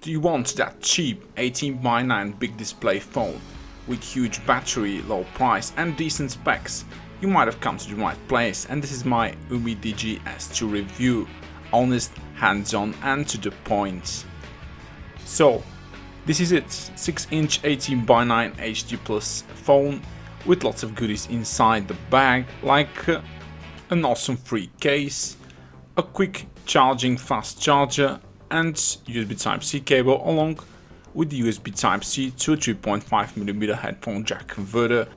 Do you want that cheap 18:9 big display phone with huge battery, low price and decent specs? You might have come to the right place, and this is my UMIDIGI S2 review. Honest, hands-on and to the point. So, this is it, 6-inch 18:9 HD Plus phone with lots of goodies inside the bag, like an awesome free case, a quick charging fast charger and USB Type-C cable, along with the USB Type-C to a 3.5mm headphone jack converter.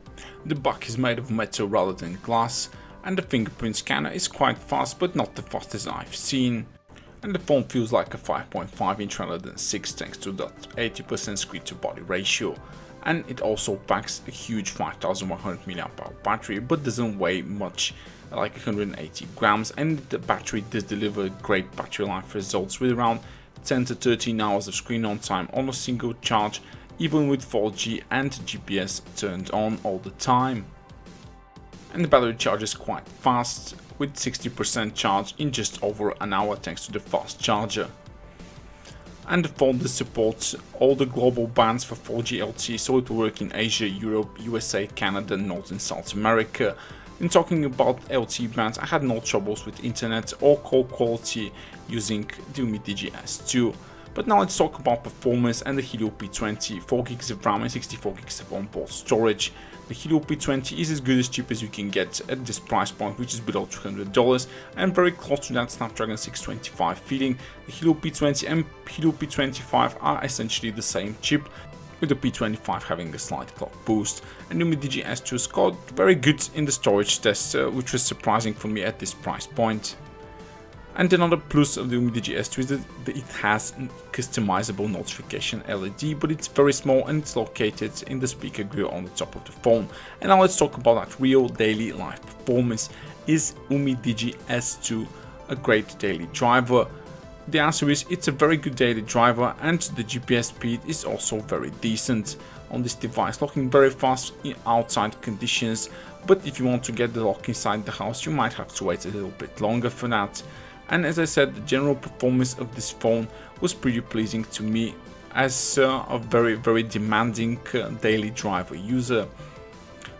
The back is made of metal rather than glass, and the fingerprint scanner is quite fast, but not the fastest I've seen. And the phone feels like a 5.5 inch rather than 6 thanks to that 80% screen to body ratio. And it also packs a huge 5100 mAh battery, but doesn't weigh much, like 180 grams, and the battery does deliver great battery life results with around 10 to 13 hours of screen on time on a single charge, even with 4G and GPS turned on all the time. And the battery charge is quite fast, with 60% charge in just over an hour thanks to the fast charger. And the phone does support all the global bands for 4G LTE, so it will work in Asia, Europe, USA, Canada, North and South America. In talking about LTE bands, I had no troubles with internet or call quality using the UMIDIGI S2. But now let's talk about performance and the Helio P20, 4GB of RAM and 64GB of onboard storage. The Helio P20 is as good as cheap as you can get at this price point, which is below $200, and very close to that Snapdragon 625 feeling. The Helio P20 and Helio P25 are essentially the same chip, with the P25 having a slight clock boost, and UMIDIGI S2 scored very good in the storage test, which was surprising for me at this price point. And another plus of the UMIDIGI S2 is that it has customizable notification LED, but it's very small and it's located in the speaker grill on the top of the phone. And now let's talk about that real daily life performance. Is UMIDIGI S2 a great daily driver? The answer is it's a very good daily driver, and the GPS speed is also very decent on this device, locking very fast in outside conditions, but if you want to get the lock inside the house you might have to wait a little bit longer for that. And as I said, the general performance of this phone was pretty pleasing to me as a very demanding daily driver user.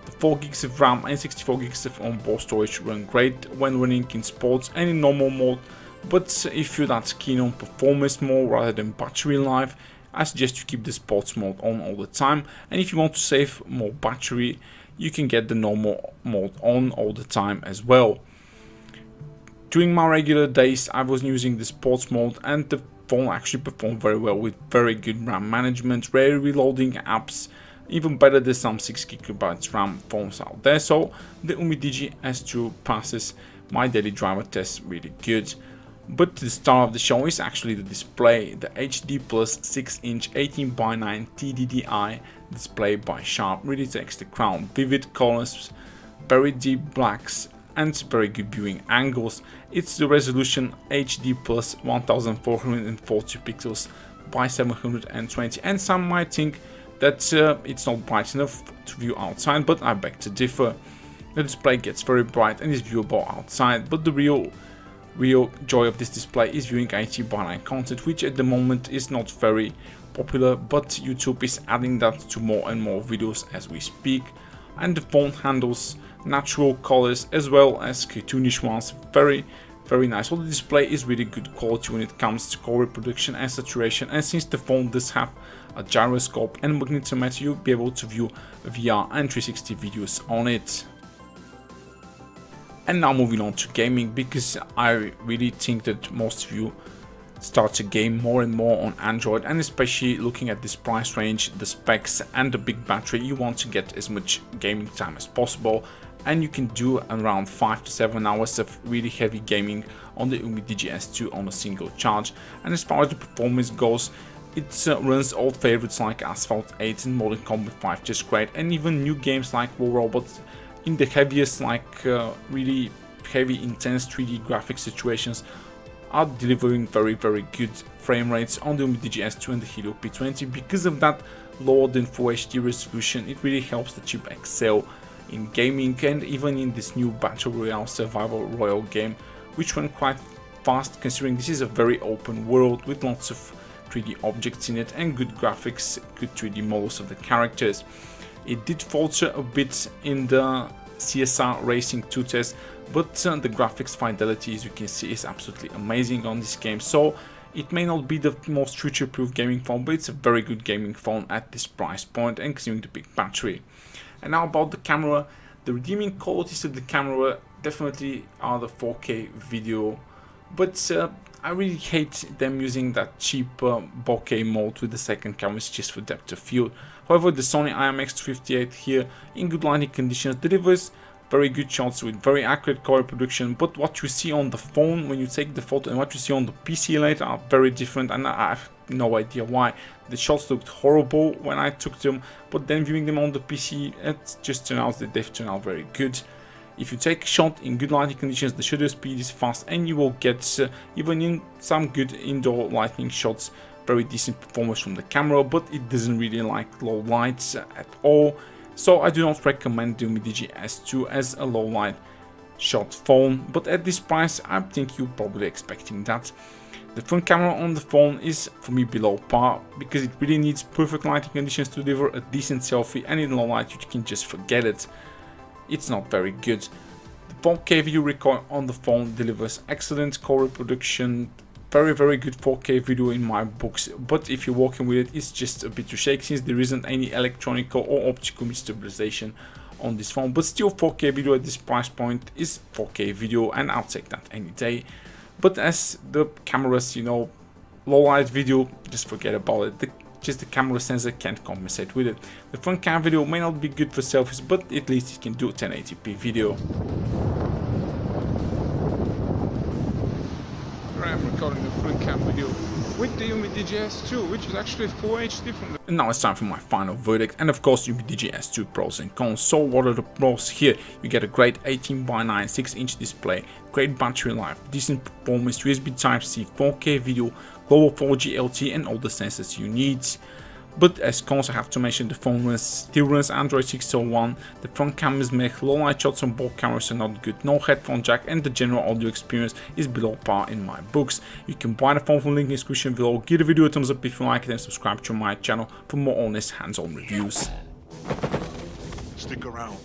The 4GB of RAM and 64GB of onboard storage run great when running in sports and in normal mode, but if you're that keen on performance mode rather than battery life, I suggest you keep the sports mode on all the time, and if you want to save more battery you can get the normal mode on all the time as well. During my regular days I was using the sports mode, and the phone actually performed very well with very good RAM management, rare reloading apps, even better than some 6GB RAM phones out there, so the UMIDIGI S2 passes my daily driver test really good. But the star of the show is actually the display, the HD Plus 6-inch 18:9 TDDI display by Sharp really takes the crown. Vivid colors, very deep blacks and very good viewing angles. It's the resolution HD Plus 1440 pixels by 720, and some might think that it's not bright enough to view outside, but I beg to differ. The display gets very bright and is viewable outside, but the real joy of this display is viewing 18:9 content, which at the moment is not very popular, but YouTube is adding that to more and more videos as we speak. And the phone handles natural colors as well as cartoonish ones very nice. So the display is really good quality when it comes to color reproduction and saturation, and since the phone does have a gyroscope and magnetometer, you'll be able to view VR and 360 videos on it. And now moving on to gaming, because I really think that most of you start to game more and more on Android, and especially looking at this price range, the specs and the big battery, you want to get as much gaming time as possible, and you can do around 5 to 7 hours of really heavy gaming on the UMIDIGI S2 on a single charge. And as far as the performance goes, it runs old favorites like Asphalt 8 and Mortal Kombat 5 just great, and even new games like War Robots in the heaviest, like really heavy intense 3D graphic situations are delivering very good frame rates on the UMIDIGI S2 and the Helio P20. Because of that lower than Full HD resolution, it really helps the chip excel in gaming, and even in this new Battle Royale Survival Royale game, which went quite fast considering this is a very open world with lots of 3D objects in it and good graphics, good 3D models of the characters. It did falter a bit in the CSR Racing 2 test, but the graphics fidelity, as you can see, is absolutely amazing on this game. So it may not be the most future-proof gaming phone, but it's a very good gaming phone at this price point and considering the big battery. And now about the camera, the redeeming qualities of the camera definitely are the 4K video, but I really hate them using that cheap bokeh mode with the second camera, it's just for depth of field. However, the Sony IMX258 here in good lighting conditions delivers very good shots with very accurate color reproduction, but what you see on the phone when you take the photo and what you see on the PC later are very different, and I have no idea why. The shots looked horrible when I took them, but then viewing them on the PC, it just turned out that they've turned out very good. If you take a shot in good lighting conditions, the shutter speed is fast and you will get, even in some good indoor lighting shots, very decent performance from the camera, but it doesn't really like low lights at all. So I do not recommend the UMIDIGI S2 as a low light shot phone, but at this price I think you're probably expecting that. The front camera on the phone is for me below par, because it really needs perfect lighting conditions to deliver a decent selfie, and in low light you can just forget it. It's not very good. The 4K video record on the phone delivers excellent color reproduction, very good 4K video in my books, but if you're working with it, it's just a bit too shaky since there isn't any electronic or optical stabilization on this phone. But still, 4K video at this price point is 4K video, and I'll take that any day. But as the cameras, you know, low light video, just forget about it. Just the camera sensor can't compensate with it. The front cam video may not be good for selfies, but at least it can do 1080p video. I'm recording the front cam video with the UMIDIGI S2, which is actually Full HD from the... And now it's time for my final verdict, and of course UMIDIGI S2 pros and cons. So what are the pros here? You get a great 18:9 6-inch display, great battery life, decent performance, USB Type-C, 4K video, global 4G LTE and all the sensors you need. But as cons, I have to mention the phone still runs Android 6.01, the front cameras make low light shots on both cameras are not good, no headphone jack, and the general audio experience is below par in my books. You can buy the phone from link in the description below, give the video a thumbs up if you like it, and subscribe to my channel for more honest hands-on reviews. Stick around.